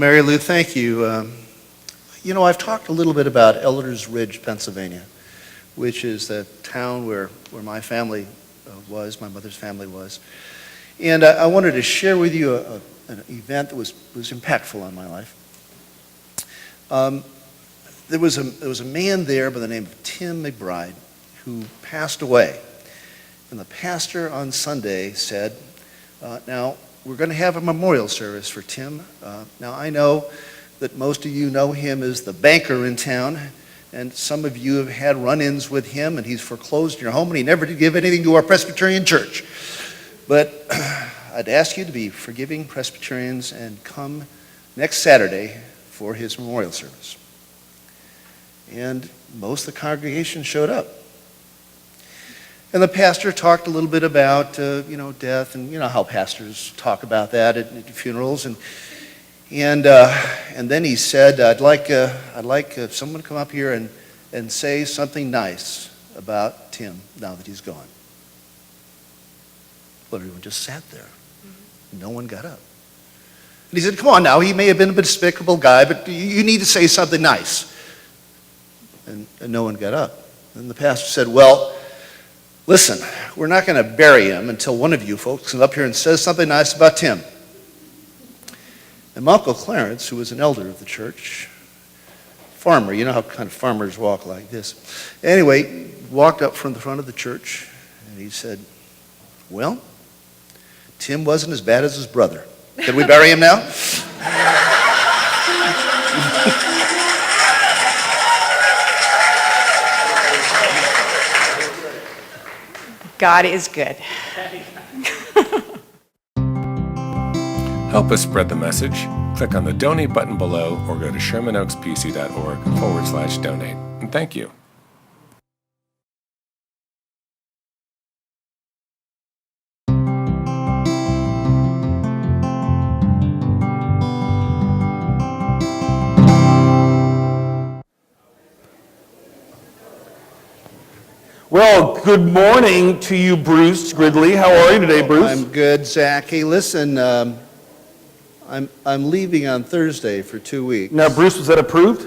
Mary Lou, thank you. I've talked a little bit about Elders Ridge, Pennsylvania, which is the town where my family was, my mother's family was. And I wanted to share with you an event that was impactful on my life. There was a man there by the name of Tim McBride who passed away. And the pastor on Sunday said, now, we're going to have a memorial service for Tim. Now, I know that most of you know him as the banker in town, and some of you have had run-ins with him, and he's foreclosed your home, and he never did give anything to our Presbyterian church. But I'd ask you to be forgiving Presbyterians and come next Saturday for his memorial service. And most of the congregation showed up. And the pastor talked a little bit about, death, and you know how pastors talk about that at funerals. And then he said, I'd like someone to come up here and say something nice about Tim now that he's gone. Well, everyone just sat there. No one got up. And he said, come on now, he may have been a despicable guy, but you need to say something nice. And no one got up. And the pastor said, well, listen, we're not going to bury him until one of you folks comes up here and says something nice about Tim. And my Uncle Clarence, who was an elder of the church, farmer, you know how kind of farmers walk like this. Anyway, walked up from the front of the church, and he said, well, Tim wasn't as bad as his brother. Can we bury him now? God is good. Help us spread the message. Click on the donate button below or go to shermanoakspc.org/donate. And thank you. Well, good morning to you, Bruce Gridley. How are you today, Bruce? I'm good, Zach. Hey, listen, I'm leaving on Thursday for 2 weeks. Now, Bruce, was that approved?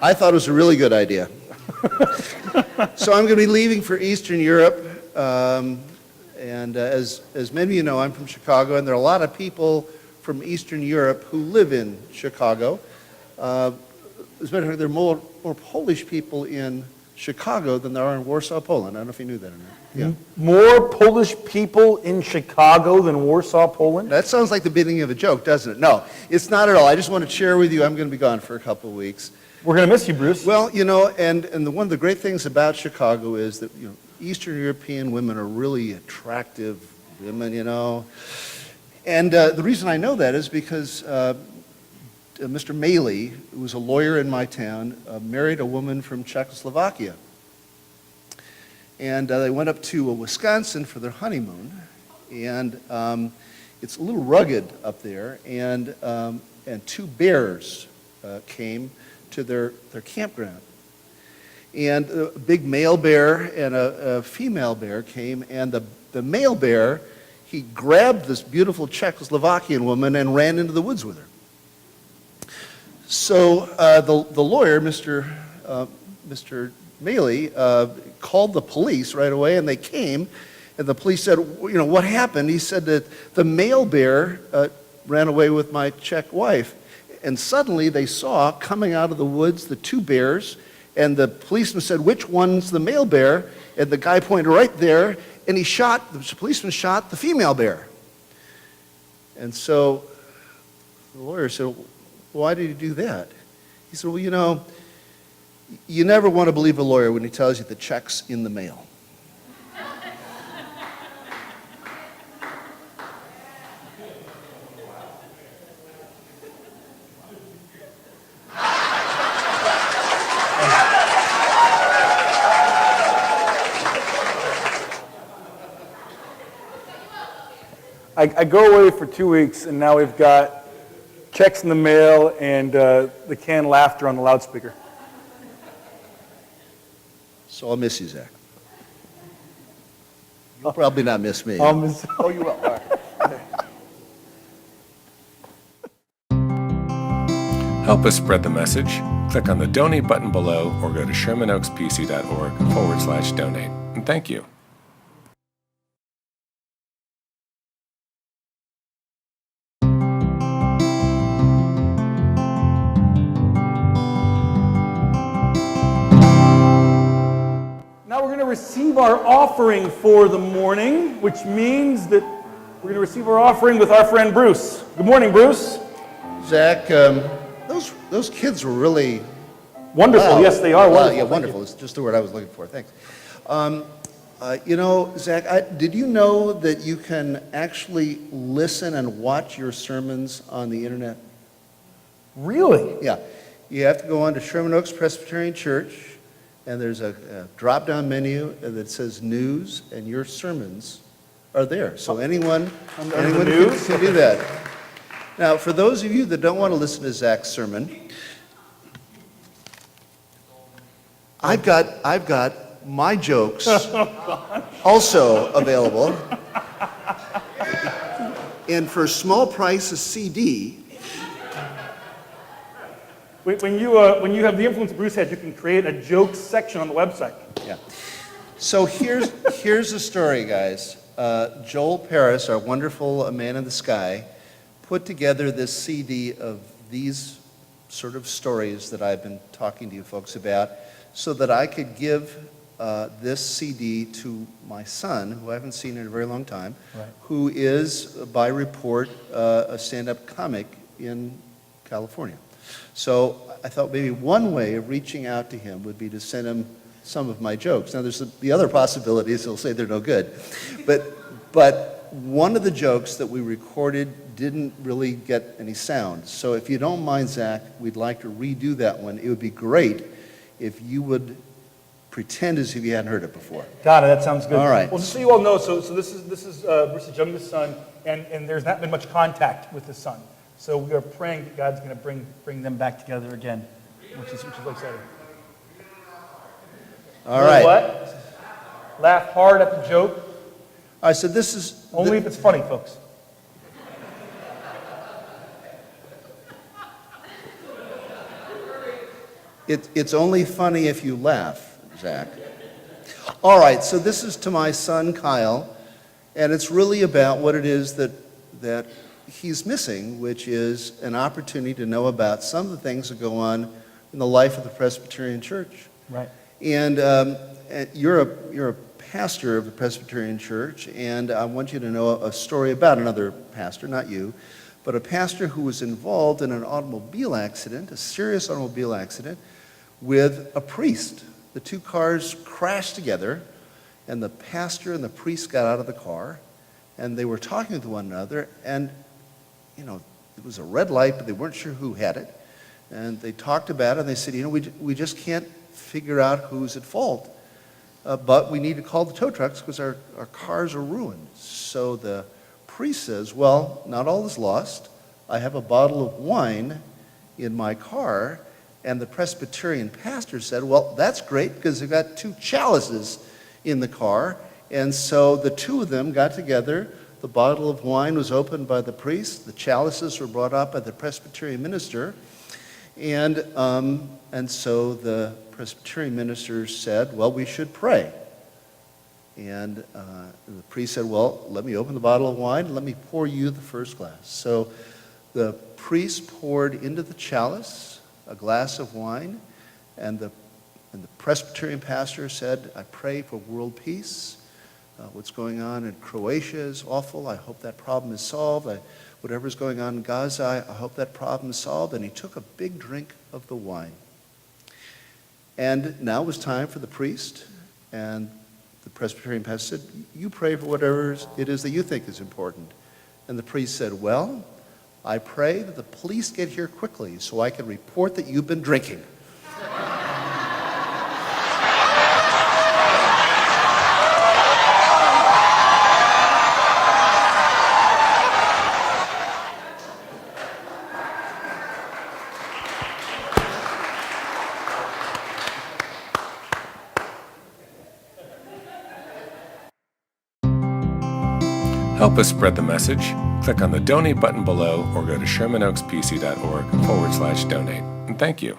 I thought it was a really good idea. So I'm going to be leaving for Eastern Europe, and as many of you know, I'm from Chicago, and there are a lot of people from Eastern Europe who live in Chicago. As a matter of fact, there are more Polish people in Chicago than there are in Warsaw, Poland. I don't know if you knew that or not. Yeah. More Polish people in Chicago than Warsaw, Poland? That sounds like the beginning of a joke, doesn't it? No, it's not at all. I just want to share with you, I'm going to be gone for a couple of weeks. We're going to miss you, Bruce. Well, and one of the great things about Chicago is that, Eastern European women are really attractive women, And the reason I know that is because Mr. Maley, who was a lawyer in my town, married a woman from Czechoslovakia. And they went up to Wisconsin for their honeymoon. And it's a little rugged up there. And two bears came to their campground. And a big male bear and a female bear came. And the male bear, he grabbed this beautiful Czechoslovakian woman and ran into the woods with her. So the lawyer, Mr. Maley, called the police right away, and they came, and the police said, what happened? He said that the male bear ran away with my Czech wife, and suddenly they saw coming out of the woods the two bears, and the policeman said, which one's the male bear? And the guy pointed right there, and the policeman shot the female bear. And so the lawyer said, why did he do that? He said, well, you never want to believe a lawyer when he tells you the check's in the mail. I go away for 2 weeks, and now we've got checks in the mail and the canned laughter on the loudspeaker. So I'll miss you, Zach. You'll probably not miss me. I'll miss. Oh, you will. All right. Help us spread the message. Click on the donate button below or go to shermanoakspc.org/donate. And thank you. Now we're going to receive our offering for the morning, which means that we're going to receive our offering with our friend Bruce. Good morning, Bruce. Zach, those kids were really Wonderful. loud. Yes, they are wonderful. Yeah, Thank wonderful. you. It's just the word I was looking for. Thanks. Zach, did you know that you can actually listen and watch your sermons on the internet? Really? Yeah. You have to go on to Sherman Oaks Presbyterian Church, and there's a drop-down menu that says news, and your sermons are there. So anyone Under can news? do that. Now, for those of you that don't want to listen to Zach's sermon, I've got my jokes also available. And for a small price, a CD. When you have the influence Bruce had, you can create a joke section on the website. Yeah. So here's the story, guys. Joel Paris, our wonderful man in the sky, put together this CD of these sort of stories that I've been talking to you folks about so that I could give this CD to my son, who I haven't seen in a very long time, Right. who is, by report, a stand-up comic in California. So I thought maybe one way of reaching out to him would be to send him some of my jokes. Now, there's the other possibilities. He'll say they're no good. But one of the jokes that we recorded didn't really get any sound. So if you don't mind, Zach, we'd like to redo that one. It would be great if you would pretend as if you hadn't heard it before. Got it. That sounds good. All right. Well, just so you all know, so this is Bruce's youngest son, and there's not been much contact with his son. So we are praying that God's going to bring them back together again, which is exciting. All right. What? Laugh hard at the joke. All right, so this is... Only if it's funny, folks. It's only funny if you laugh, Zach. All right, so this is to my son, Kyle, and it's really about what it is that he's missing, which is an opportunity to know about some of the things that go on in the life of the Presbyterian Church. Right. And you're a pastor of the Presbyterian Church, and I want you to know a story about another pastor, not you, but a pastor who was involved in an automobile accident, a serious automobile accident, with a priest. The two cars crashed together, and the pastor and the priest got out of the car, and they were talking to one another, and, you know, it was a red light, but they weren't sure who had it. And they talked about it, and they said, you know, we just can't figure out who's at fault. But we need to call the tow trucks because our cars are ruined. So the priest says, well, not all is lost. I have a bottle of wine in my car. And the Presbyterian pastor said, well, that's great because they've got two chalices in the car. And so the two of them got together. The bottle of wine was opened by the priest. The chalices were brought up by the Presbyterian minister. And so the Presbyterian minister said, well, we should pray. And the priest said, well, let me open the bottle of wine and let me pour you the first glass. So the priest poured into the chalice a glass of wine, and the Presbyterian pastor said, I pray for world peace. What's going on in Croatia is awful. I hope that problem is solved. Whatever's going on in Gaza, I hope that problem is solved. And he took a big drink of the wine. And now it was time for the priest, and the Presbyterian pastor said, you pray for whatever it is that you think is important. And the priest said, well, I pray that the police get here quickly so I can report that you've been drinking. Help us spread the message. click on the donate button below or go to shermanoakspc.org/donate. And thank you.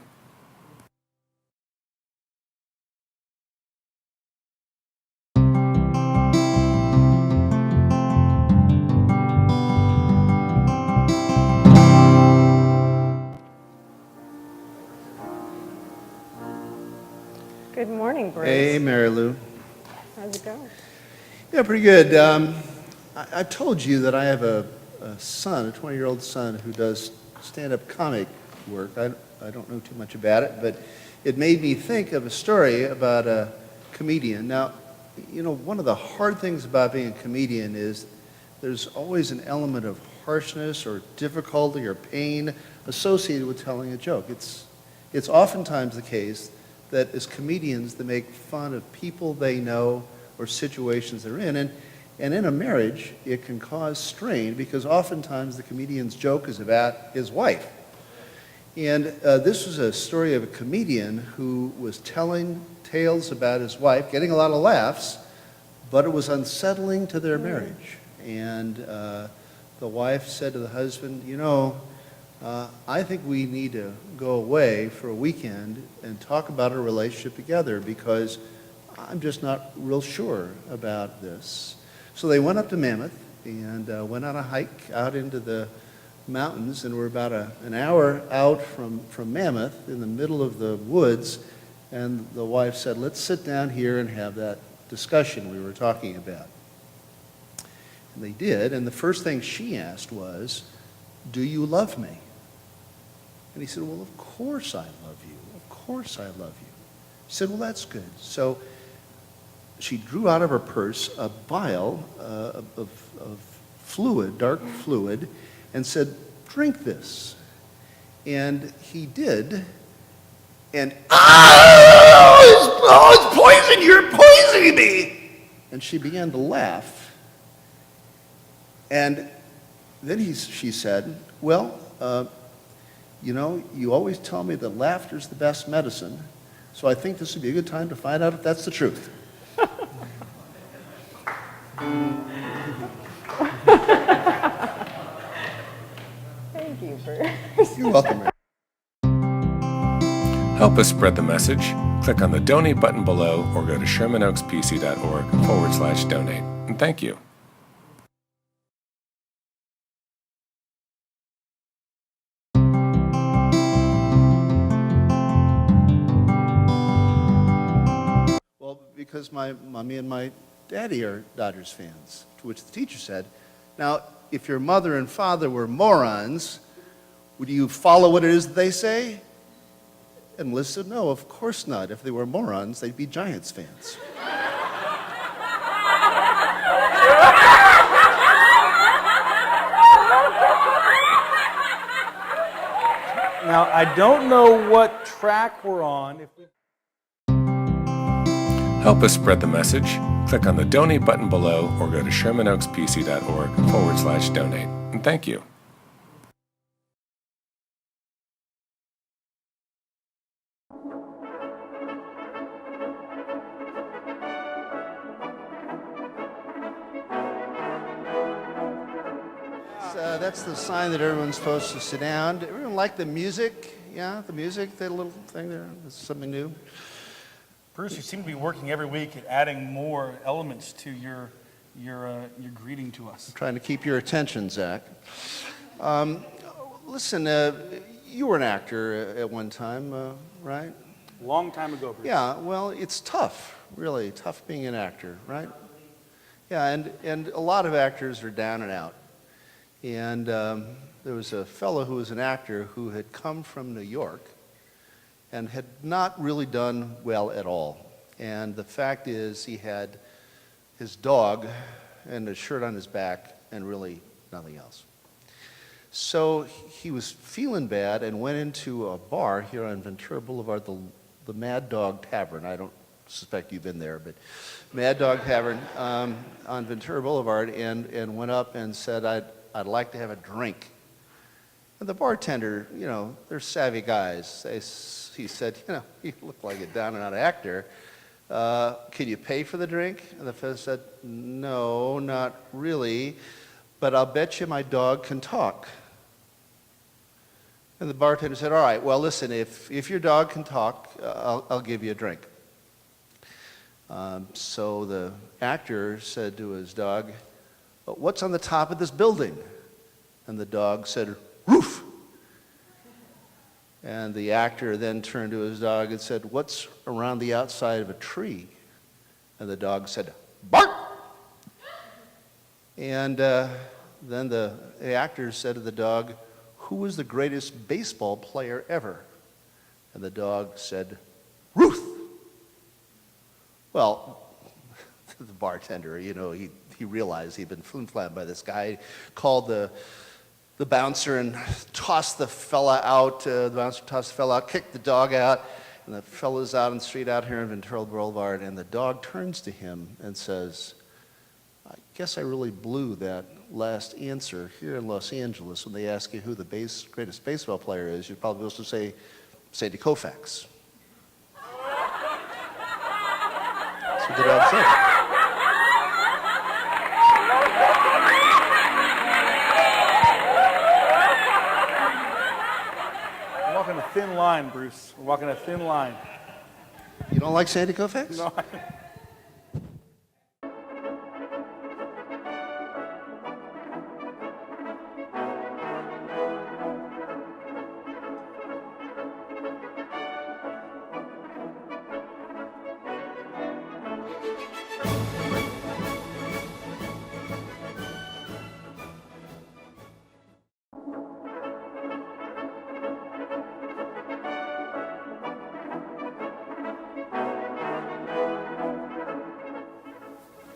Good morning, Bruce. Hey, Mary Lou. How's it going? Yeah, pretty good. I told you that I have a son, a 20-year-old son, who does stand-up comic work. I don't know too much about it, but it made me think of a story about a comedian. Now, you know, one of the hard things about being a comedian is there's always an element of harshness or difficulty or pain associated with telling a joke. It's oftentimes the case that as comedians, they make fun of people they know or situations they're in. And in a marriage, it can cause strain because oftentimes the comedian's joke is about his wife. And this was a story of a comedian who was telling tales about his wife, getting a lot of laughs, but it was unsettling to their marriage. And the wife said to the husband, you know, I think we need to go away for a weekend and talk about our relationship together because I'm just not real sure about this. So they went up to Mammoth and went on a hike out into the mountains, and were about an hour out from Mammoth in the middle of the woods, and the wife said, let's sit down here and have that discussion we were talking about. And they did, and the first thing she asked was, do you love me? And he said, well, of course I love you. Of course I love you. She said, well, that's good. So she drew out of her purse a vial of fluid, dark fluid, and said, drink this. And he did. And, it's poison, you're poisoning me. And she began to laugh. And then she said, well, you know, you always tell me that laughter's the best medicine, so I think this would be a good time to find out if that's the truth. Thank you, Bruce. You're welcome. Help us spread the message. Click on the donate button below or go to shermanoakspc.org/donate. And thank you. Well, because my mommy and my daddy are Dodgers fans, to which the teacher said, now, if your mother and father were morons, would you follow what it is that they say? And Melissa said, no, of course not. If they were morons, they'd be Giants fans. Now, I don't know what track we're on. Help us spread the message. Click on the donate button below or go to shermanoakspc.org/donate. And thank you. That's the sign that everyone's supposed to sit down. Did everyone like the music? Yeah, the music, that little thing there? That's something new. Bruce, you seem to be working every week at adding more elements to your greeting to us. I'm trying to keep your attention, Zach. Listen, you were an actor at one time, right? Long time ago, Bruce. Yeah, well, it's tough, really, tough being an actor, right? Yeah, and a lot of actors are down and out. And there was a fellow who was an actor who had come from New York and had not really done well at all. And the fact is, he had his dog and a shirt on his back and really nothing else. So he was feeling bad and went into a bar here on Ventura Boulevard, the Mad Dog Tavern. I don't suspect you've been there, but Mad Dog Tavern on Ventura Boulevard, and went up and said, I'd like to have a drink. And the bartender, you know, they're savvy guys. He said, you know, you look like a down and out actor. Can you pay for the drink? And the fellow said, no, not really. but I'll bet you my dog can talk. And the bartender said, all right, well, listen, if your dog can talk, I'll give you a drink. So the actor said to his dog, what's on the top of this building? And the dog said, roof. And the actor then turned to his dog and said, what's around the outside of a tree? And the dog said, bark. And then the actor said to the dog, who was the greatest baseball player ever? And the dog said, Ruth. Well, the bartender, he realized he'd been flim-flammed by this guy, called the bouncer and tossed the fella out. The bouncer tossed the fella out, kicked the dog out, and the fella's out on the street out here in Ventura Boulevard, and the dog turns to him and says, I guess I really blew that last answer here in Los Angeles when they ask you who the greatest baseball player is. You're probably supposed to say Sandy Koufax. That's what the dog said. We're walking a thin line, Bruce. We're walking a thin line. You don't like Sandy Koufax? No.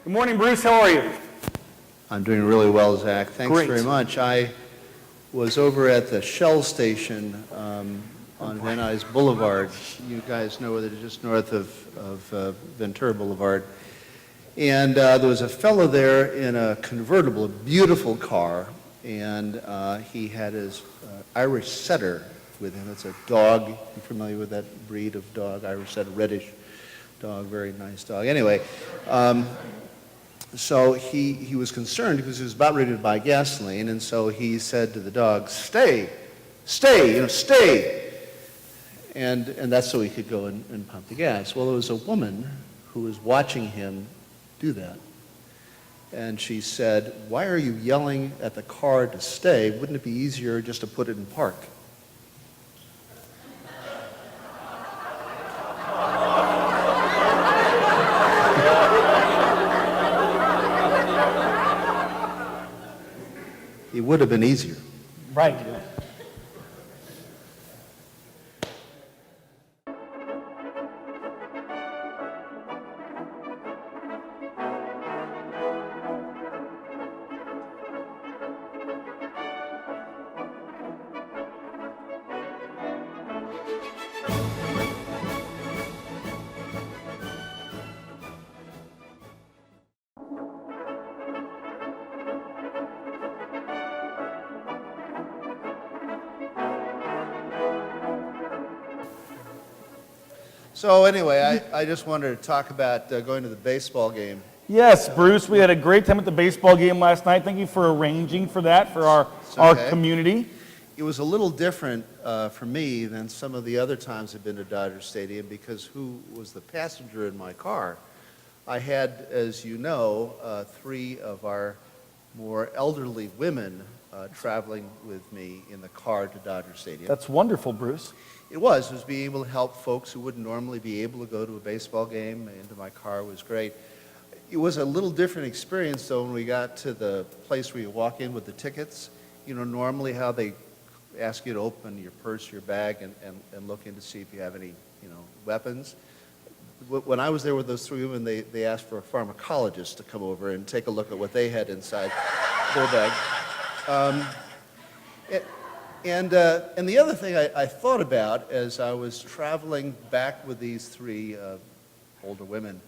Good morning, Bruce. How are you? I'm doing really well, Zach. Thanks Great. very much. I was over at the Shell station on Van Nuys Boulevard. You guys know that it's just north of Ventura Boulevard. And there was a fellow there in a convertible, a beautiful car, and he had his Irish setter with him. It's a dog. You familiar with that breed of dog? Irish setter, reddish dog, very nice dog. Anyway, so he was concerned because he was about ready to buy gasoline, and so he said to the dog, stay, stay. And that's so he could go and pump the gas. Well, there was a woman who was watching him do that. And she said, why are you yelling at the car to stay? Wouldn't it be easier just to put it in park? It would have been easier. Right. So anyway, I just wanted to talk about going to the baseball game. Yes, Bruce, we had a great time at the baseball game last night. Thank you for arranging for that for our okay. community. It was a little different for me than some of the other times I've been to Dodger Stadium because who was the passenger in my car? I had, as you know, 3 of our more elderly women traveling with me in the car to Dodger Stadium. That's wonderful, Bruce. It was being able to help folks who wouldn't normally be able to go to a baseball game into my car was great. It was a little different experience, though, when we got to the place where you walk in with the tickets. You know, normally how they ask you to open your purse, your bag, and look in to see if you have any, weapons. When I was there with those 3 women, they asked for a pharmacologist to come over and take a look at what they had inside their bag. And the other thing I thought about as I was traveling back with these 3 older women,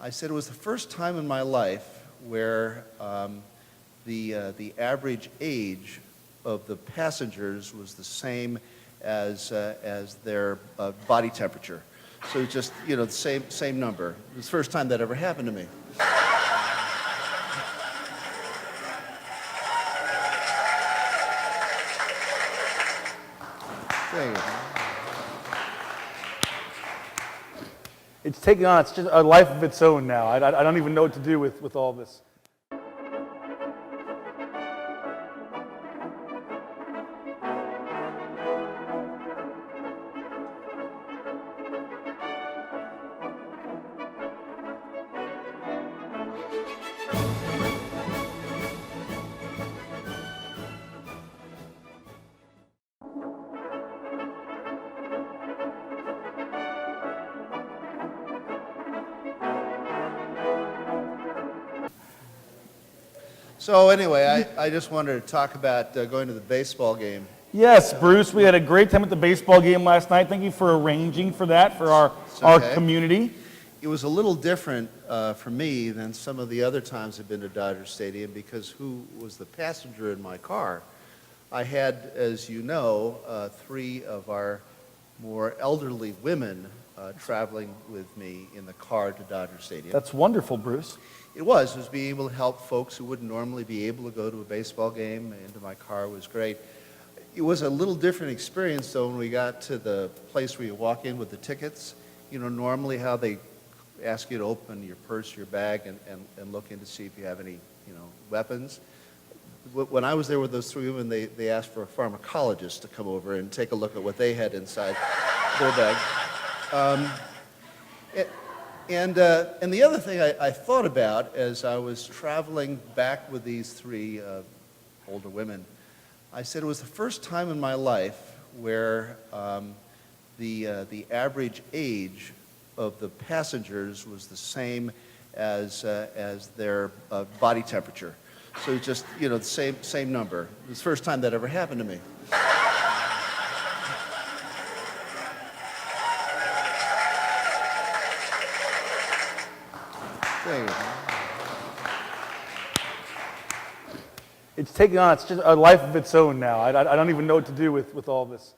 I said it was the first time in my life where the average age of the passengers was the same as their body temperature. So it's just, the same number. It was the first time that ever happened to me. Thank you. It's taking on, it's just a life of its own now. I don't even know what to do with all this. So anyway, I just wanted to talk about going to the baseball game. Yes, Bruce, we had a great time at the baseball game last night. Thank you for arranging for that for our okay. community. It was a little different for me than some of the other times I've been to Dodger Stadium because who was the passenger in my car? I had, as you know, 3 of our more elderly women traveling with me in the car to Dodger Stadium. That's wonderful, Bruce. It was being able to help folks who wouldn't normally be able to go to a baseball game into my car was great. It was a little different experience, though, when we got to the place where you walk in with the tickets. You know, normally how they ask you to open your purse, your bag, and look in to see if you have any, weapons. When I was there with those 3 women, they asked for a pharmacologist to come over and take a look at what they had inside their bag. And the other thing I thought about as I was traveling back with these 3 older women, I said it was the first time in my life where the average age of the passengers was the same as their body temperature. So it's just, the same number. It was the first time that ever happened to me. Thank you. It's taking on, it's just a life of its own now. I don't even know what to do with all this.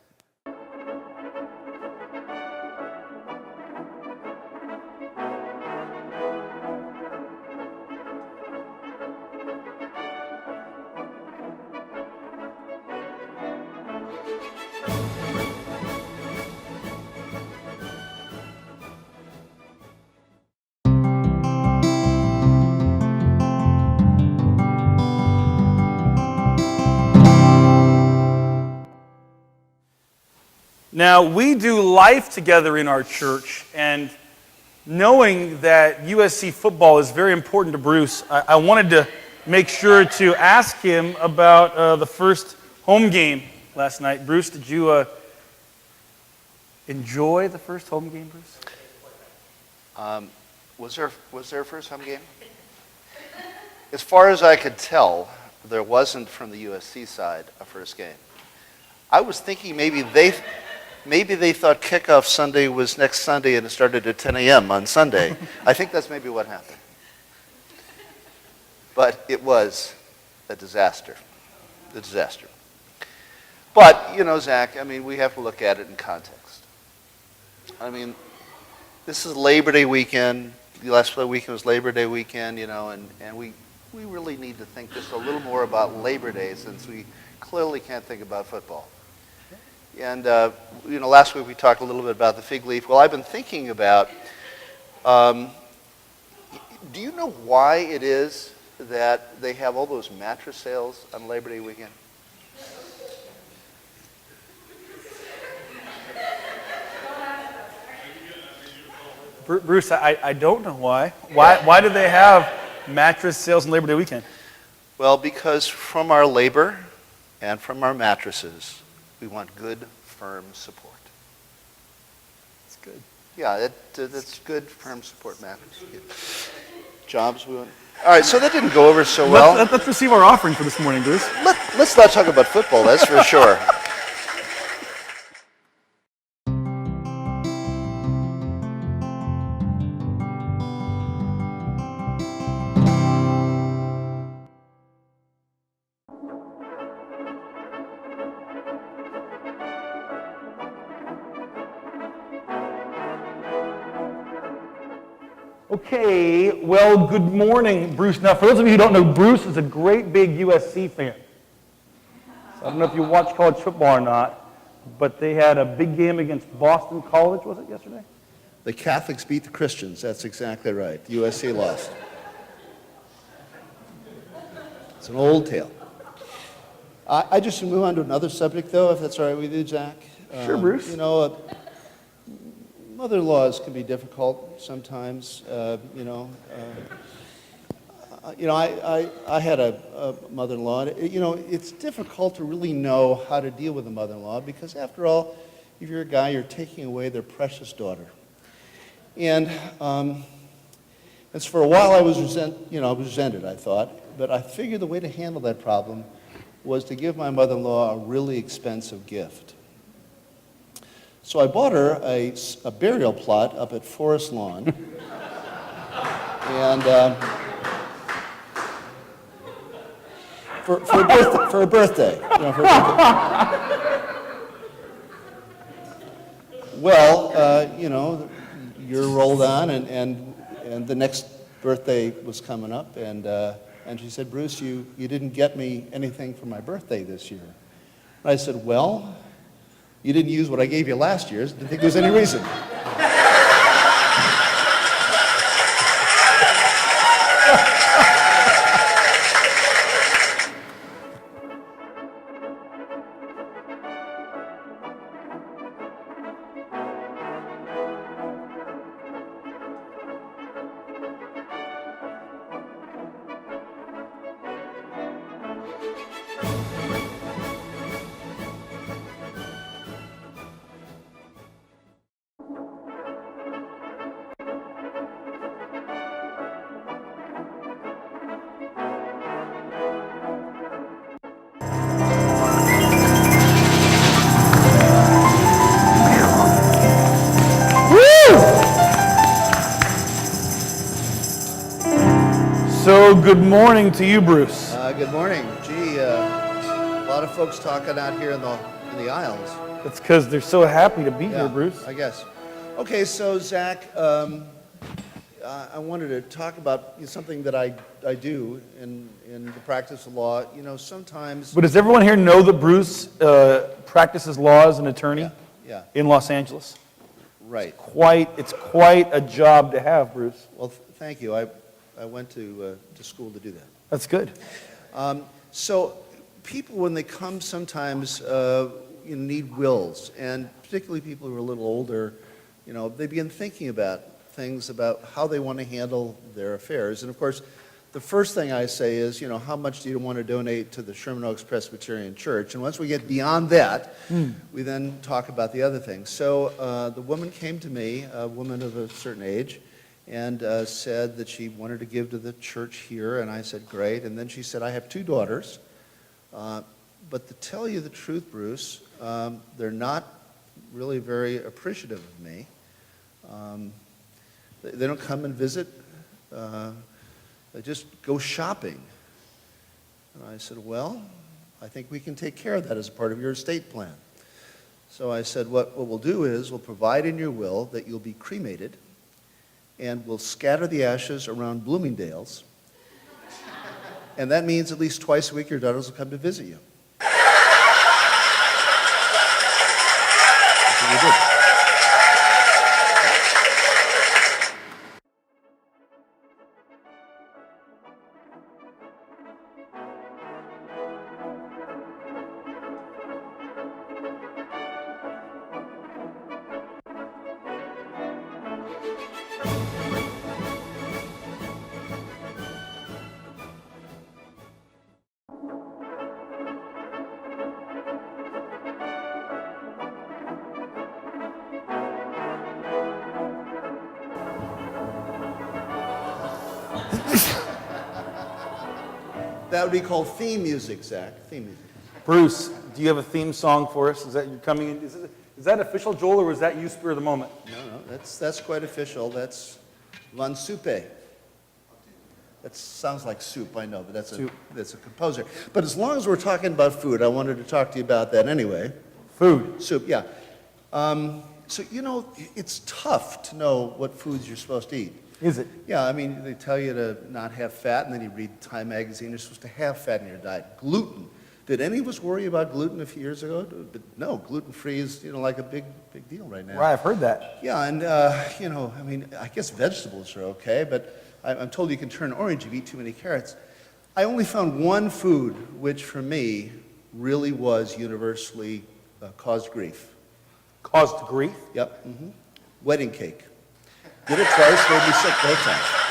Now, we do life together in our church, and knowing that USC football is very important to Bruce, I wanted to make sure to ask him about the first home game last night. Bruce, did you enjoy the first home game, Bruce? Was there a first home game? As far as I could tell, there wasn't from the USC side a first game. I was thinking maybe they thought kickoff Sunday was next Sunday and it started at 10 a.m. on Sunday. I think that's maybe what happened. But it was a disaster. A disaster. But, Zach, we have to look at it in context. This is Labor Day weekend. The last weekend was Labor Day weekend, and we really need to think just a little more about Labor Day since we clearly can't think about football. And, last week we talked a little bit about the fig leaf. Well, I've been thinking about, do you know why it is that they have all those mattress sales on Labor Day weekend? Bruce, I don't know why. Why do they have mattress sales on Labor Day weekend? Well, because from our labor and from our mattresses, we want good, firm support. It's good. Yeah, that's good, firm support mattress. Yeah. Jobs we want. All right, so that didn't go over so well. Let's receive our offering for this morning, Bruce. Let's not talk about football, that's for sure. Okay, well, good morning, Bruce. Now, for those of you who don't know, Bruce is a great big USC fan. So I don't know if you watch college football or not, but they had a big game against Boston College, was it yesterday? The Catholics beat the Christians. That's exactly right. USC lost. It's an old tale. I just move on to another subject, though, if that's all right with you, Zach. Sure, Bruce. You know, mother-in-laws can be difficult sometimes. I had a mother-in-law. You know, it's difficult to really know how to deal with a mother-in-law because, after all, if you're a guy, you're taking away their precious daughter. And so for a while I was resented, I thought. But I figured the way to handle that problem was to give my mother-in-law a really expensive gift. So I bought her a burial plot up at Forest Lawn. And for her birthday. You know, for her birthday. Well, year rolled on, and the next birthday was coming up, and she said, "Bruce, you didn't get me anything for my birthday this year." And I said, "Well, you didn't use what I gave you last year. Didn't think there was any reason." So good morning to you, Bruce. Good morning. Gee, a lot of folks talking out here in the aisles. That's because they're so happy to be here, Bruce. I guess. Okay, so Zach, I wanted to talk about something that I do in the practice of law. You know, sometimes. But does everyone here know that Bruce practices law as an attorney Yeah. in Los Angeles? Right. It's quite a job to have, Bruce. Well, thank you. I went to school to do that. That's good. So people, when they come, sometimes need wills, and particularly people who are a little older, they begin thinking about things about how they want to handle their affairs. And of course, the first thing I say is, how much do you want to donate to the Sherman Oaks Presbyterian Church? And once we get beyond that, we then talk about the other things. So the woman came to me, a woman of a certain age, and said that she wanted to give to the church here, and I said, great. And then she said, I have two daughters, but to tell you the truth, Bruce, they're not really very appreciative of me. They don't come and visit. They just go shopping. And I said, well, I think we can take care of that as a part of your estate plan. So I said, what we'll do is we'll provide in your will that you'll be cremated, and we'll scatter the ashes around Bloomingdale's. And that means at least twice a week your daughters will come to visit you. That's what we did. That would be called theme music, Zach. Theme music. Bruce, do you have a theme song for us? Is that you coming in? Is that official, Joel, or was that you spur of the moment? No, that's quite official. That's Van Soupe. That sounds like soup, I know, but that's a composer. But as long as we're talking about food, I wanted to talk to you about that anyway. Food. Soup, yeah. So, it's tough to know what foods you're supposed to eat. Is it? Yeah, I mean, they tell you to not have fat, and then you read Time magazine, you're supposed to have fat in your diet. Gluten, Did any of us worry about gluten a few years ago? But no, gluten-free is, like a big deal right now. Right, I've heard that. Yeah, and, I guess vegetables are okay, but I'm told you can turn orange if you eat too many carrots. I only found one food which, for me, really was universally caused grief. Caused grief? Yep. Wedding cake. Did it twice, made me sick both times.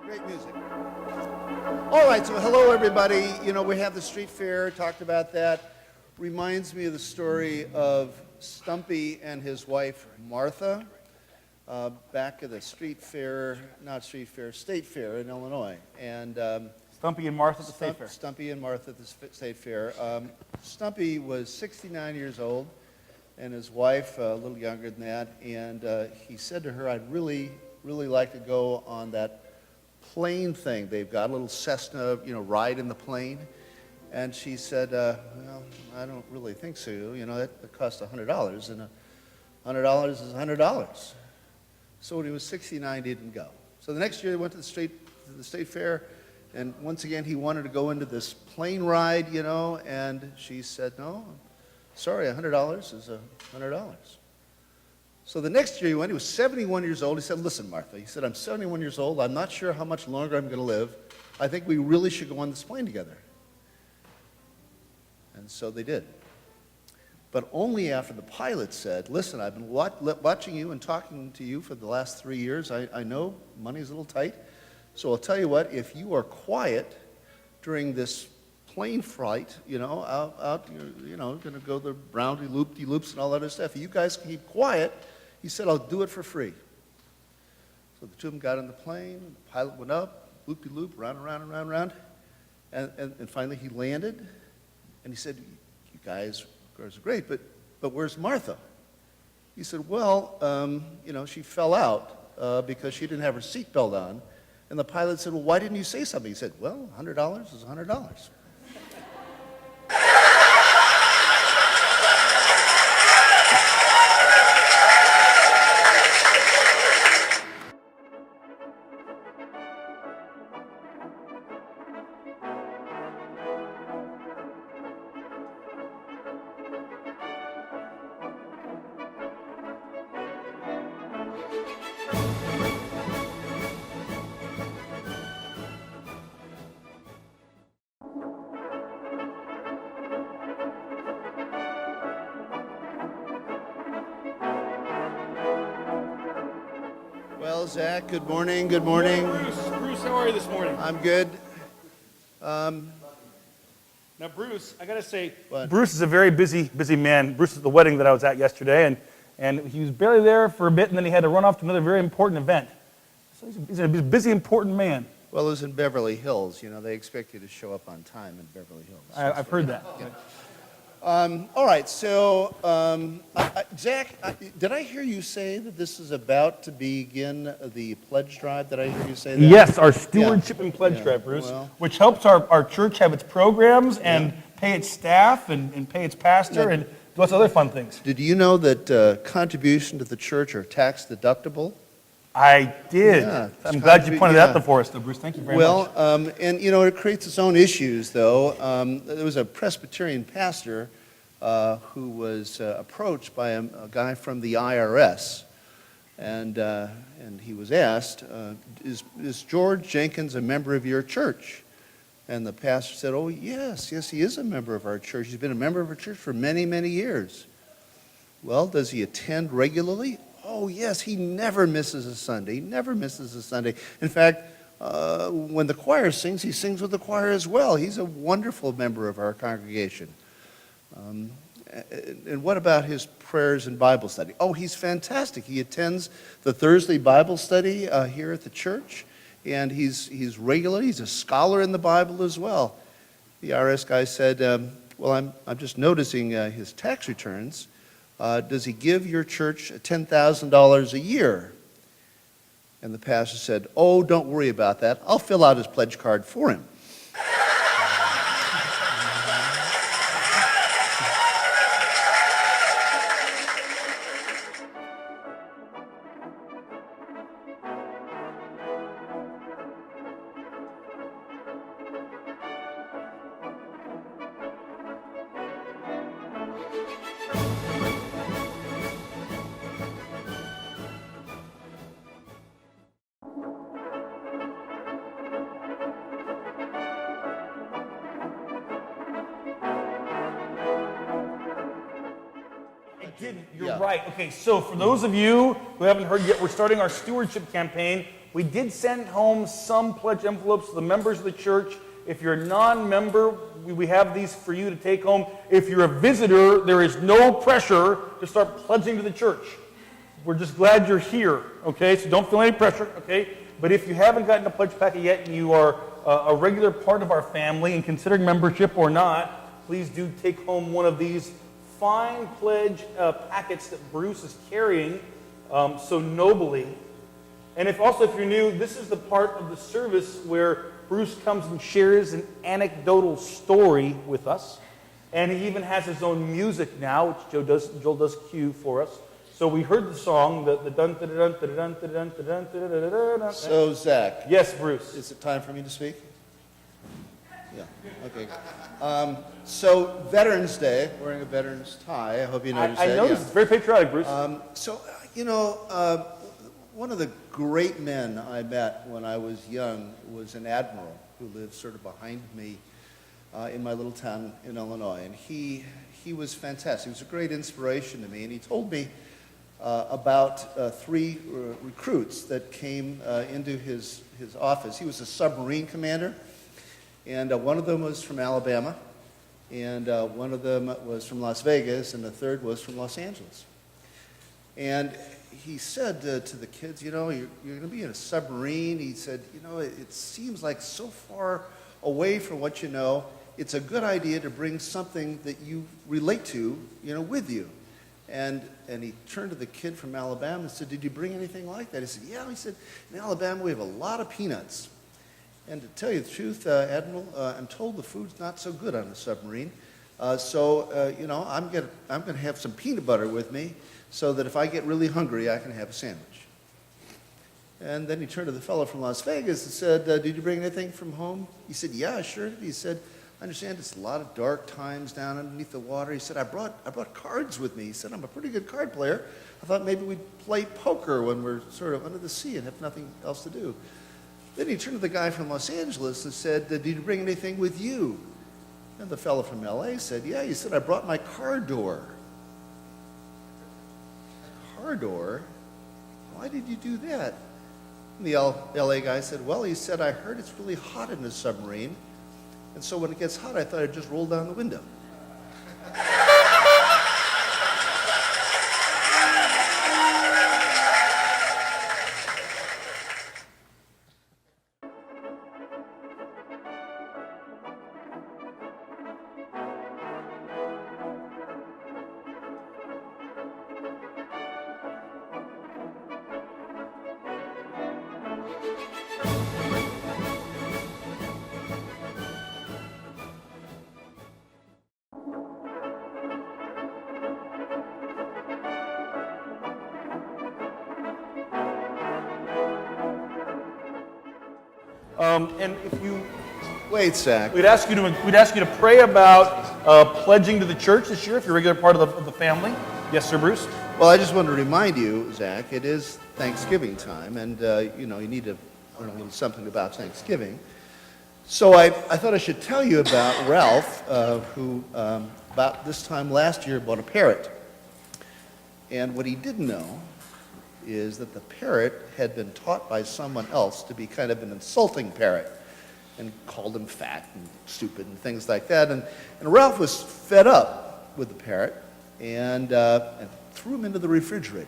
Great music. All right, so hello everybody. We have the street fair, talked about that. Reminds me of the story of Stumpy and his wife Martha back at the state fair in Illinois. And Stumpy and Martha at the state fair. Stumpy and Martha at the state fair. Stumpy was 69 years old, and his wife a little younger than that. And he said to her, "I'd really like to go on that plane thing. They've got a little Cessna, ride in the plane." And she said, "Well, I don't really think so. That costs $100, and $100 is $100." So when he was 69, he didn't go. So the next year, he went to the state fair, and once again, he wanted to go into this plane ride, and she said, "No, sorry, $100 is $100." So the next year he went, he was 71 years old. He said, "Listen, Martha," he said, "I'm 71 years old. I'm not sure how much longer I'm going to live. I think we really should go on this plane together." And so they did. But only after the pilot said, "Listen, I've been watching you and talking to you for the last 3 years. I know money's a little tight. So I'll tell you what, if you are quiet during this plane flight, out going to go the roundy loop-de-loops and all that other stuff, if you guys can keep quiet," he said, "I'll do it for free." So the two of them got on the plane, the pilot went up, loop-de-loop, round and round and round and round, and finally he landed, and he said, "You guys are great, but where's Martha?" He said, "Well, she fell out because she didn't have her seatbelt on." And the pilot said, "Well, why didn't you say something?" He said, "Well, $100 is $100. Well, Zach, good morning. Good morning. Bruce, how are you this morning? I'm good. Now, Bruce, I gotta say, What? Bruce is a very busy man. Bruce is at the wedding that I was at yesterday, and he was barely there for a bit, and then he had to run off to another very important event. So he's a busy, important man. Well, it was in Beverly Hills. They expect you to show up on time in Beverly Hills. I've heard that. All right, so Zach, did I hear you say that this is about to begin the pledge drive? Did I hear you say that? Yes, our stewardship and pledge Yeah, drive, Bruce, well. which helps our church have its programs and pay its staff and pay its pastor Yeah. and do lots of other fun things. Did you know that contribution to the church are tax deductible? I did. Yeah, I'm glad you pointed that yeah. out for us, though, Bruce. Thank you very Well, much. and it creates its own issues, though. There was a Presbyterian pastor who was approached by a guy from the IRS, and he was asked, "Is George Jenkins a member of your church?" And the pastor said, "Oh, yes, he is a member of our church. He's been a member of our church for many, many years." "Well, does he attend regularly?" "Oh, yes, he never misses a Sunday. He never misses a Sunday. In fact, when the choir sings, he sings with the choir as well. He's a wonderful member of our congregation." And what about his prayers and Bible study? "Oh, he's fantastic. He attends the Thursday Bible study here at the church. and he's regular. He's a scholar in the Bible as well. The IRS guy said, well, I'm just noticing his tax returns. Does he give your church $10,000 a year? And the pastor said, oh, don't worry about that. I'll fill out his pledge card for him. You're Yeah. right. Okay, so for those of you who haven't heard yet, we're starting our stewardship campaign. We did send home some pledge envelopes to the members of the church. If you're a non-member, we have these for you to take home. If you're a visitor, there is no pressure to start pledging to the church. We're just glad you're here, okay? So don't feel any pressure, okay? But if you haven't gotten a pledge packet yet and you are a regular part of our family and considering membership or not, please do take home one of these fine pledge packets that Bruce is carrying so nobly. And if you're new, this is the part of the service where Bruce comes and shares an anecdotal story with us. And he even has his own music now, which Joel does cue for us. So we heard the song, the dun dun dun dun dun dun dun dun dun. So, Zach. Yes, Bruce. Is it time for me to speak? Yeah, okay. So, Veterans Day, wearing a veteran's tie. I hope you noticed that. I noticed. It's very patriotic, Bruce. One of the great men I met when I was young was an admiral who lived sort of behind me in my little town in Illinois. And he was fantastic. He was a great inspiration to me. And he told me about three recruits that came into his office. He was a submarine commander. And one of them was from Alabama, and one of them was from Las Vegas, and the third was from Los Angeles. And he said to the kids, you're going to be in a submarine. He said, it seems like so far away from what you know. It's a good idea to bring something that you relate to, with you. And he turned to the kid from Alabama and said, did you bring anything like that? He said, yeah. He said, in Alabama we have a lot of peanuts. And to tell you the truth, Admiral, I'm told the food's not so good on a submarine. So I'm going to have some peanut butter with me so that if I get really hungry, I can have a sandwich. And then he turned to the fellow from Las Vegas and said, did you bring anything from home? He said, yeah, sure did. He said, I understand it's a lot of dark times down underneath the water. He said, I brought cards with me. He said, I'm a pretty good card player. I thought maybe we'd play poker when we're sort of under the sea and have nothing else to do. Then he turned to the guy from Los Angeles and said, did you bring anything with you? And the fellow from L.A. said, yeah. He said, I brought my car door. Car door? Why did you do that? And the L.A. guy said, well, he said, I heard it's really hot in a submarine. And so when it gets hot, I thought I'd just roll down the window. And if you Wait, Zach. We'd ask you to pray about pledging to the church this year if you're a regular part of the family. Yes, sir, Bruce. Well, I just want to remind you, Zach, it is Thanksgiving time, and you need to learn a little something about Thanksgiving. So I thought I should tell you about Ralph, who about this time last year bought a parrot. And what he didn't know is that the parrot had been taught by someone else to be kind of an insulting parrot, and called him fat and stupid and things like that. And Ralph was fed up with the parrot and threw him into the refrigerator.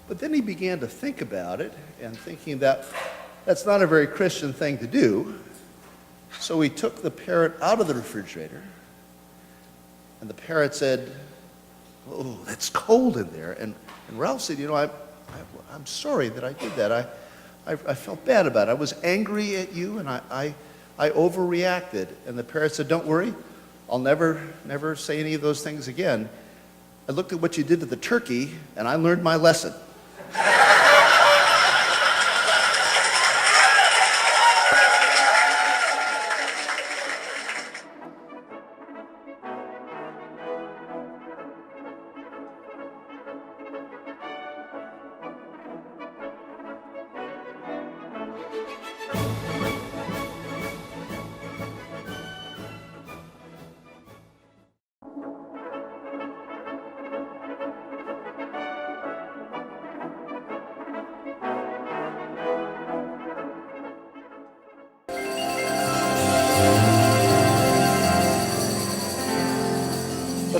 But then he began to think about it, and thinking that that's not a very Christian thing to do. So he took the parrot out of the refrigerator, and the parrot said, "Oh, that's cold in there." And Ralph said, I'm sorry that I did that. I felt bad about it. I was angry at you, and I overreacted. And the parrot said, "Don't worry, I'll never say any of those things again. I looked at what you did to the turkey, and I learned my lesson."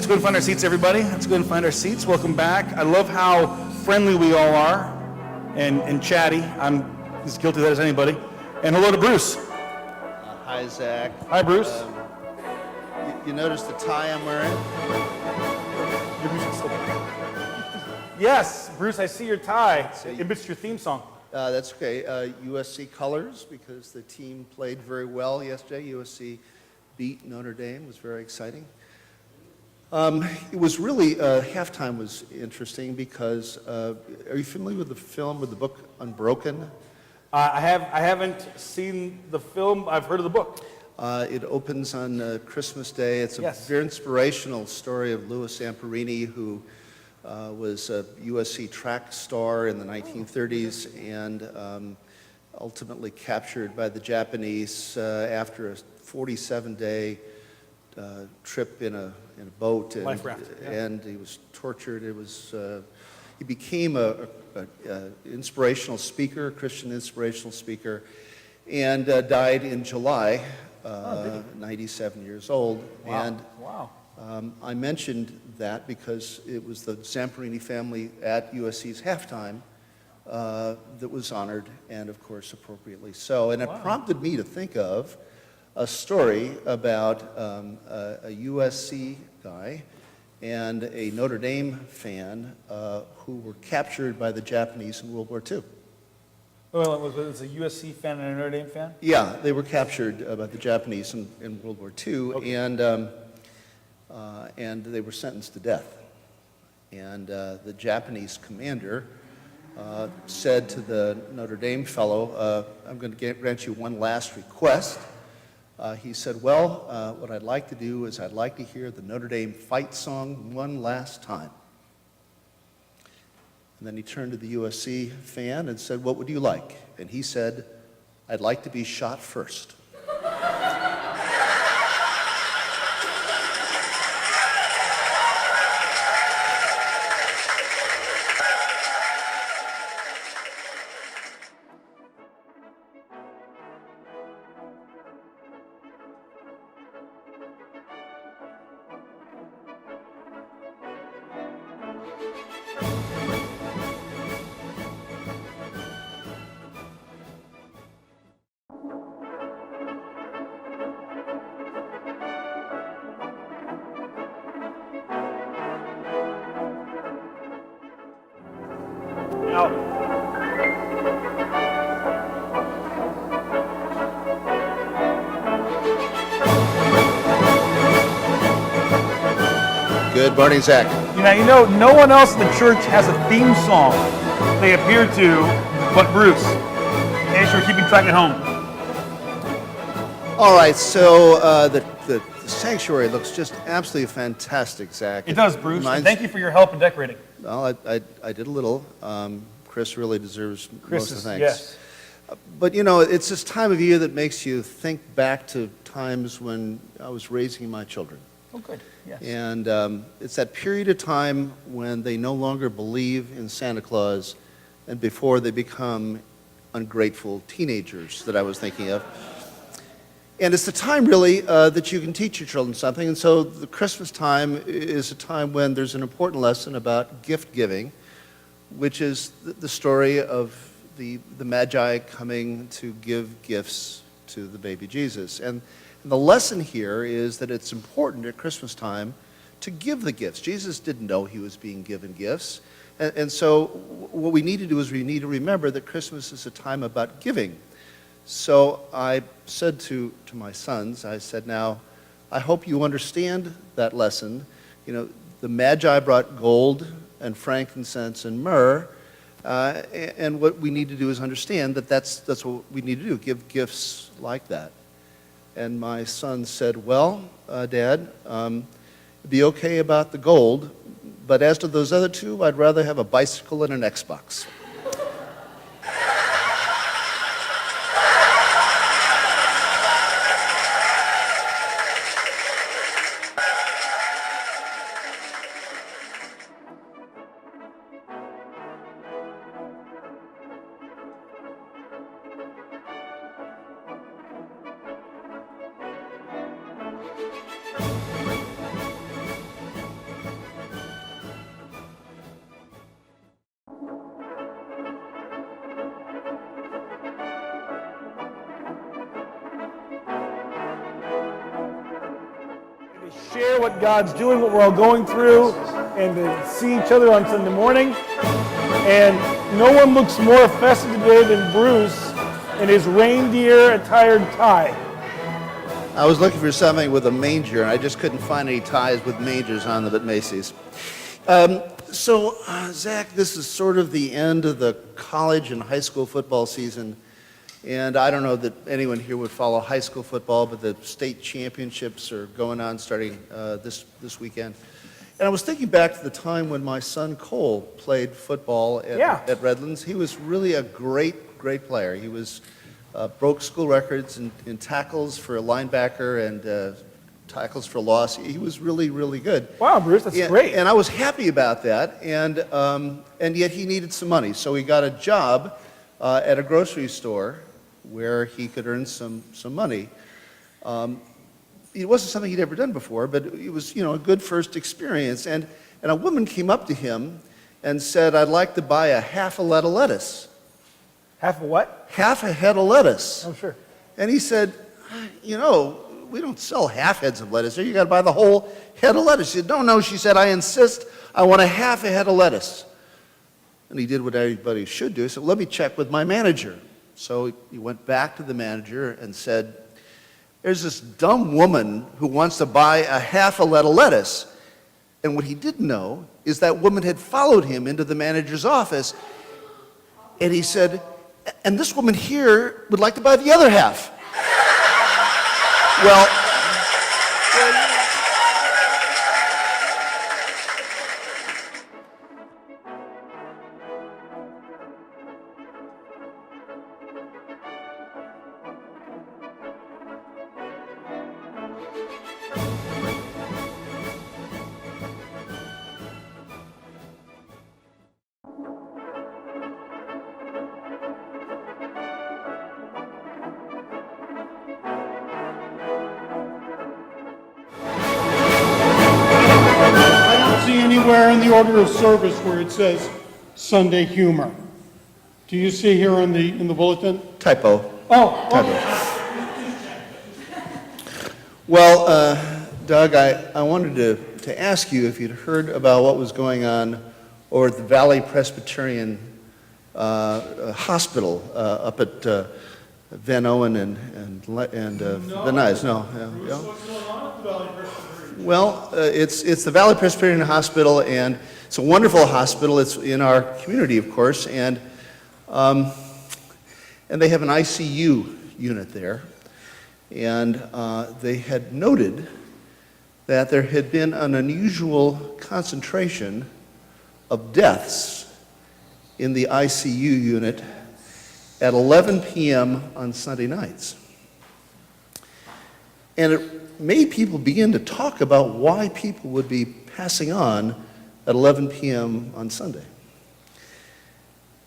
Let's go and find our seats, everybody. Let's go and find our seats. Welcome back. I love how friendly we all are and chatty. I'm as guilty of that as anybody. And hello to Bruce. Hi, Zach. Hi, Bruce. You notice the tie I'm wearing? Yes, Bruce, I see your tie. It imitates your theme song. That's okay. USC colors, because the team played very well yesterday. USC beat Notre Dame. It was very exciting. It was really, halftime was interesting because, are you familiar with the film, with the book Unbroken? I haven't seen the film. I've heard of the book. It opens on Christmas Day. It's a very inspirational story of Louis Zamperini, who was a USC track star in the 1930s and ultimately captured by the Japanese after a 47-day trip in a boat, and, Life raft, and he was tortured. He became a inspirational speaker, a Christian inspirational speaker, and died in July, 97 years old. Wow. And I mentioned that because it was the Zamperini family at USC's halftime that was honored, and of course appropriately so. And it prompted me to think of a story about a USC guy and a Notre Dame fan who were captured by the Japanese in World War II. Well, was it a USC fan and a Notre Dame fan? Yeah, they were captured by the Japanese in World War II, and they were sentenced to death. And the Japanese commander said to the Notre Dame fellow, "I'm going to grant you one last request." He said, "Well, what I'd like to do is I'd like to hear the Notre Dame fight song one last time." And then he turned to the USC fan and said, "What would you like?" And he said, "I'd like to be shot first." Good morning, Zach. No one else in the church has a theme song they appear to but Bruce. In case you're keeping track at home. All right, so the sanctuary looks just absolutely fantastic, Zach. It does, Bruce. And thank you for your help in decorating. Well, I did a little. Chris really deserves most of the thanks. Yes. But it's this time of year that makes you think back to times when I was raising my children. Oh, good. Yes. And it's that period of time when they no longer believe in Santa Claus and before they become ungrateful teenagers that I was thinking of. And it's the time, really, that you can teach your children something. And so the Christmas time is a time when there's an important lesson about gift giving, which is the story of the Magi coming to give gifts to the baby Jesus. And the lesson here is that it's important at Christmas time to give the gifts. Jesus didn't know he was being given gifts. And so what we need to do is we need to remember that Christmas is a time about giving. So I said to my sons, I said, now, I hope you understand that lesson. You know, the Magi brought gold and frankincense and myrrh, and what we need to do is understand that that's what we need to do, give gifts like that. And my son said, well, Dad, it'd be okay about the gold, but as to those other two, I'd rather have a bicycle and an Xbox. To share what God's doing, what we're all going through, and to see each other on Sunday morning. And no one looks more festive today than Bruce in his reindeer-attired tie. I was looking for something with a manger, and I just couldn't find any ties with mangers on them at Macy's. Zach, this is sort of the end of the college and high school football season. And I don't know that anyone here would follow high school football, but the state championships are going on starting this weekend. And I was thinking back to the time when my son Cole played football at Redlands. He was really a great player. He was broke school records in tackles for a linebacker and tackles for loss. He was really good. Wow, Bruce, that's great. And I was happy about that. And yet he needed some money, so he got a job at a grocery store where he could earn some money. It wasn't something he'd ever done before, but it was, a good first experience. And a woman came up to him and said, "I'd like to buy a half a head of lettuce." Half a what? Half a head of lettuce. Oh, sure. And he said, we don't sell half heads of lettuce here. You got to buy the whole head of lettuce. She said, no. She said, I insist. I want a half a head of lettuce. And he did what everybody should do. He said, let me check with my manager. So he went back to the manager and said, there's this dumb woman who wants to buy a half a head of lettuce. And what he didn't know is that woman had followed him into the manager's office. And he said, and this woman here would like to buy the other half. Well, anywhere in the order of service where it says Sunday humor. Do you see here in the bulletin? typo. Oh, Typo. okay. Well, Doug, I wanted to ask you if you'd heard about what was going on over at the Valley Presbyterian Hospital up at Van Owen and Van Nuys. No. What's going on at the Valley Presbyterian? Well, it's the Valley Presbyterian Hospital, and it's a wonderful hospital. It's in our community, of course, and they have an ICU unit there. And they had noted that there had been an unusual concentration of deaths in the ICU unit at 11 p.m. on Sunday nights. And it made people begin to talk about why people would be passing on at 11 p.m. on Sunday.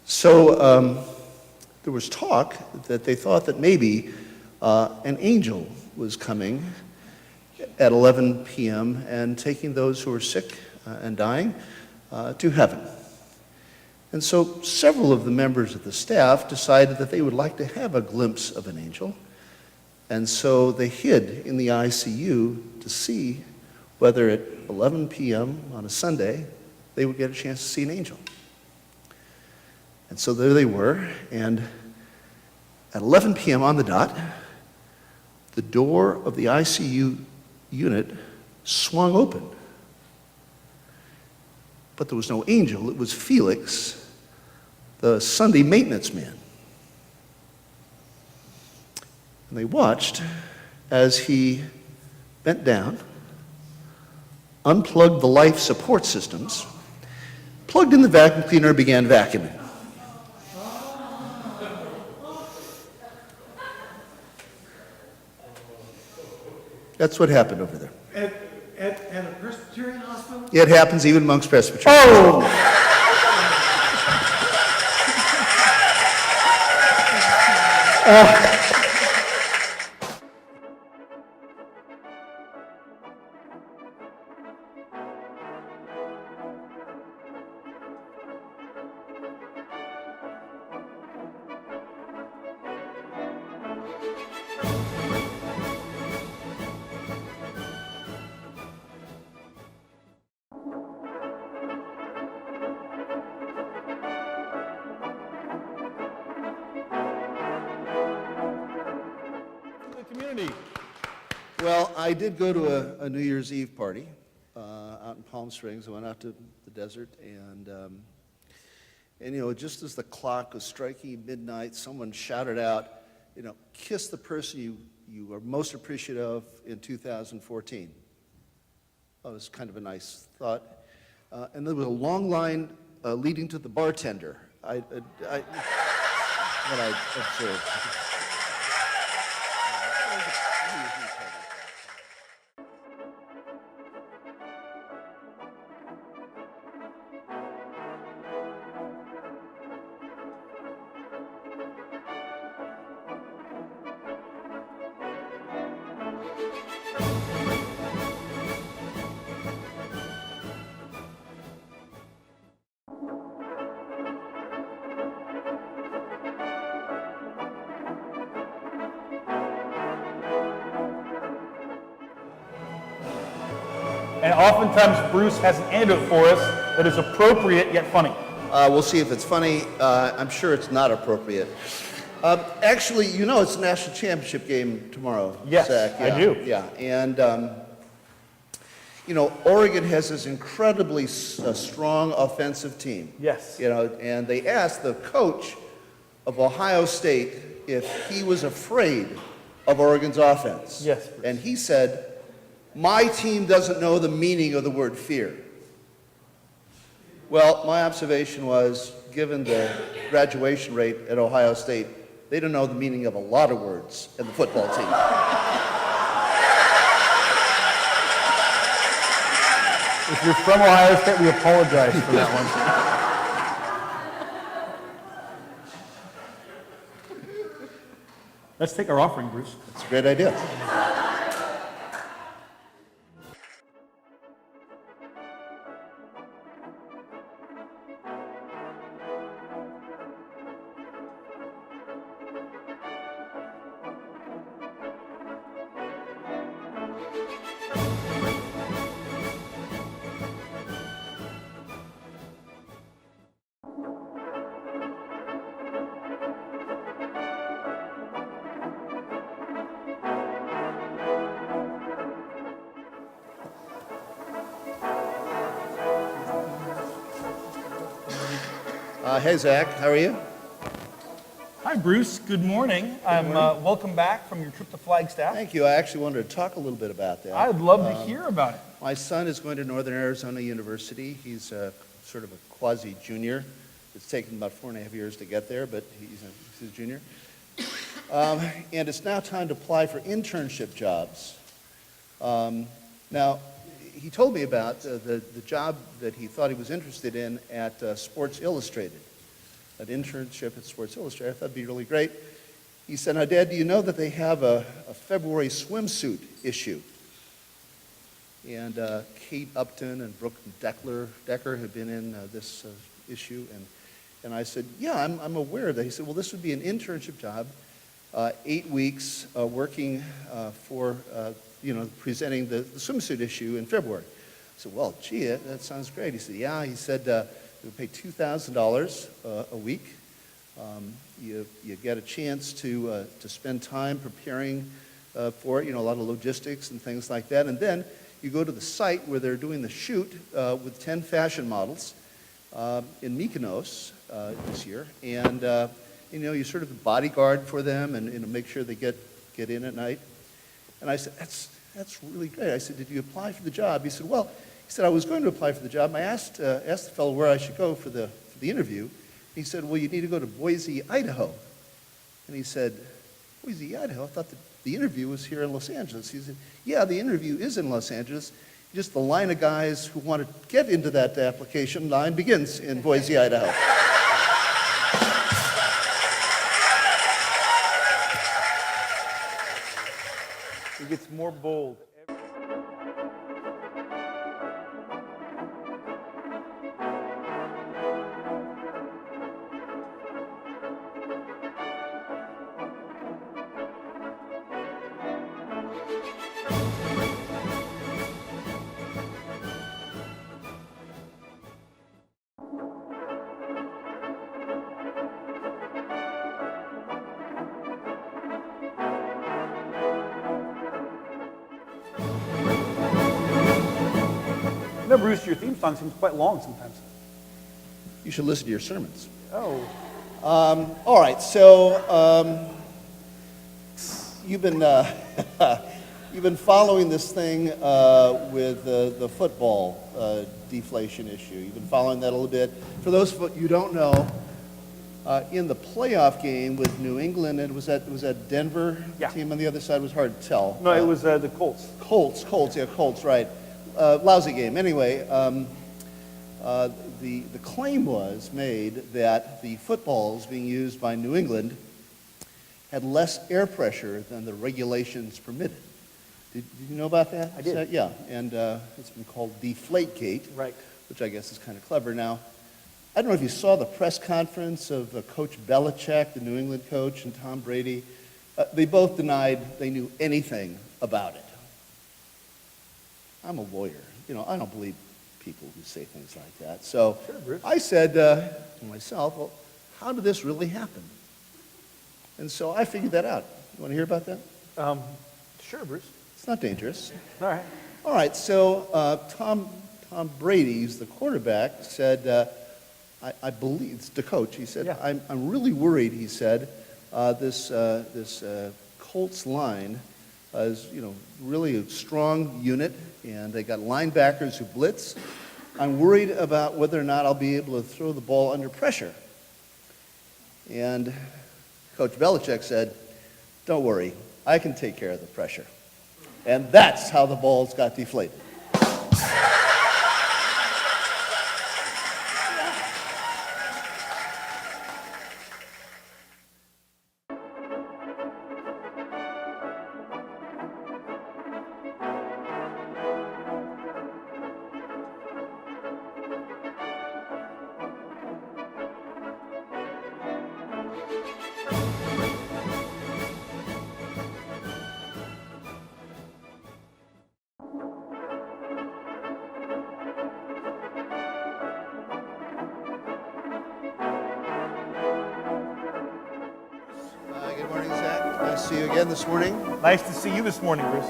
So there was talk that they thought that maybe an angel was coming at 11 p.m. and taking those who were sick and dying to heaven. And so several of the members of the staff decided that they would like to have a glimpse of an angel. And so they hid in the ICU to see whether at 11 p.m. on a Sunday they would get a chance to see an angel. And so there they were, and at 11 p.m. on the dot, the door of the ICU unit swung open. But there was no angel, it was Felix, the Sunday maintenance man. And they watched as he bent down, unplugged the life support systems, plugged in the vacuum cleaner, and began vacuuming. That's what happened over there. At a Presbyterian hospital? It happens even amongst Presbyterians. Community. Well, I did go to a New Year's Eve party out in Palm Springs. I went out to the desert, and you know, just as the clock was striking midnight, someone shouted out, you know, kiss the person you are most appreciative of in 2014. That was kind of a nice thought. And there was a long line leading to the bartender. What I observed. And oftentimes Bruce has an antidote for us that is appropriate yet funny. We'll see if it's funny. I'm sure it's not appropriate. Actually, you know it's a national championship game tomorrow, Yes, Zach. I do. Yeah, and you know, Oregon has this incredibly strong offensive team. Yes. You know, and they asked the coach of Ohio State if he was afraid of Oregon's offense. Yes, Bruce. And he said, "My team doesn't know the meaning of the word fear." Well, my observation was, given the graduation rate at Ohio State, they don't know the meaning of a lot of words in the football team. If you're from Ohio State, we apologize for that one. Let's take our offering, Bruce. It's a great idea. Hey, Zach, how are you? Hi, Bruce. Good morning. Welcome back from your trip to Flagstaff. Thank you. I actually wanted to talk a little bit about that. I'd love to hear about it. My son is going to Northern Arizona University. He's sort of a quasi-junior. It's taken about 4.5 years to get there, but he's a junior. And it's now time to apply for internship jobs. Now, he told me about the job that he thought he was interested in at Sports Illustrated, an internship at Sports Illustrated. I thought that'd be really great. He said, "Now, Dad, do you know that they have a February swimsuit issue?" And Kate Upton and Brooke Decker have been in this issue. And I said, yeah, I'm aware of that. He said, well, this would be an internship job, 8 weeks working for, presenting the swimsuit issue in February. I said, well, gee, that sounds great. He said, yeah. He said, we pay $2,000 a week. You get a chance to spend time preparing for it, a lot of logistics and things like that. And then you go to the site where they're doing the shoot with 10 fashion models in Mykonos this year. And, you sort of bodyguard for them and make sure they get in at night. And I said, that's really great. I said, did you apply for the job? He said, well, I was going to apply for the job. I asked the fellow where I should go for the interview. He said, well, you need to go to Boise, Idaho. And he said, Boise, Idaho? I thought the interview was here in Los Angeles. He said, yeah, the interview is in Los Angeles. Just the line of guys who want to get into that application line begins in Boise, Idaho. It gets more bold. No, Bruce, your theme song seems quite long sometimes. You should listen to your sermons. Oh. All right, so you've been following this thing with the football deflation issue. You've been following that a little bit. For those of you who don't know, in the playoff game with New England, and was that Denver Yeah. team on the other side? Was hard to tell. No, it was the Colts. Colts, right. Lousy game. Anyway, the claim was made that the footballs being used by New England had less air pressure than the regulations permitted. Did you know about that? I did. Yeah, and it's been called Deflategate, Right. which I guess is kind of clever. Now, I don't know if you saw the press conference of Coach Belichick, the New England coach, and Tom Brady. They both denied they knew anything about it. I'm a lawyer. I don't believe people who say things like that. So Sure, Bruce. I said to myself, well, how did this really happen? And so I figured that out. You want to hear about that? Sure, Bruce. It's not dangerous. All right. All right, so Tom Brady, who's the quarterback, said, I believe, it's the coach, he said, Yeah. I'm really worried, he said, this Colts line is, really a strong unit, and they got linebackers who blitz. I'm worried about whether or not I'll be able to throw the ball under pressure. And Coach Belichick said, don't worry, I can take care of the pressure. And that's how the balls got deflated. Good morning, Zach. Nice to see you again this morning. Nice to see you this morning, Bruce.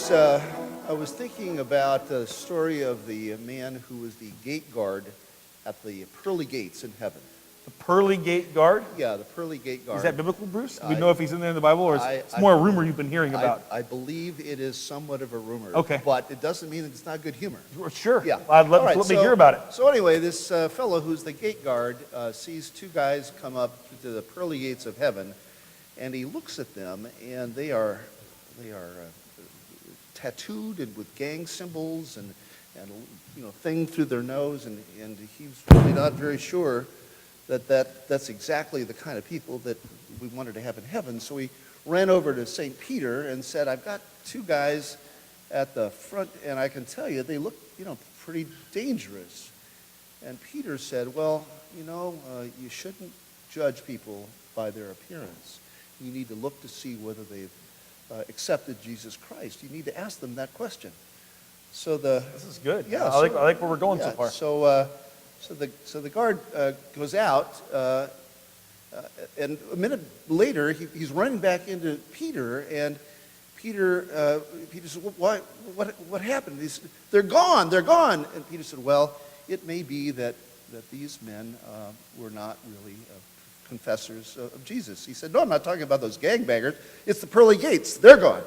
I was thinking about the story of the man who was the gate guard at the pearly gates in heaven. The pearly gate guard. Yeah, the pearly gate guard. Is that biblical, Bruce? Do we know if he's in there in the Bible, or it's more a rumor you've been hearing about? I believe it is somewhat of a rumor. Okay. But it doesn't mean it's not good humor. Sure. Yeah. Let All right, me hear about it. So anyway, this fellow who's the gate guard sees two guys come up to the pearly gates of heaven, and he looks at them, and they are tattooed and with gang symbols and thing through their nose, and he's really not very sure that's exactly the kind of people that we wanted to have in heaven. So he ran over to St. Peter and said, I've got two guys at the front, and I can tell you they look pretty dangerous. And Peter said, well, you shouldn't judge people by their appearance. You need to look to see whether they've accepted Jesus Christ. You need to ask them that question. So This is good. Yeah, I like where we're going so yeah, far. So the guard goes out, and a minute later he's running back into Peter, and Peter said, well, what happened? He said, they're gone. And Peter said, well, it may be that these men were not really confessors of Jesus. He said, no, I'm not talking about those gangbangers. It's the pearly gates. They're gone.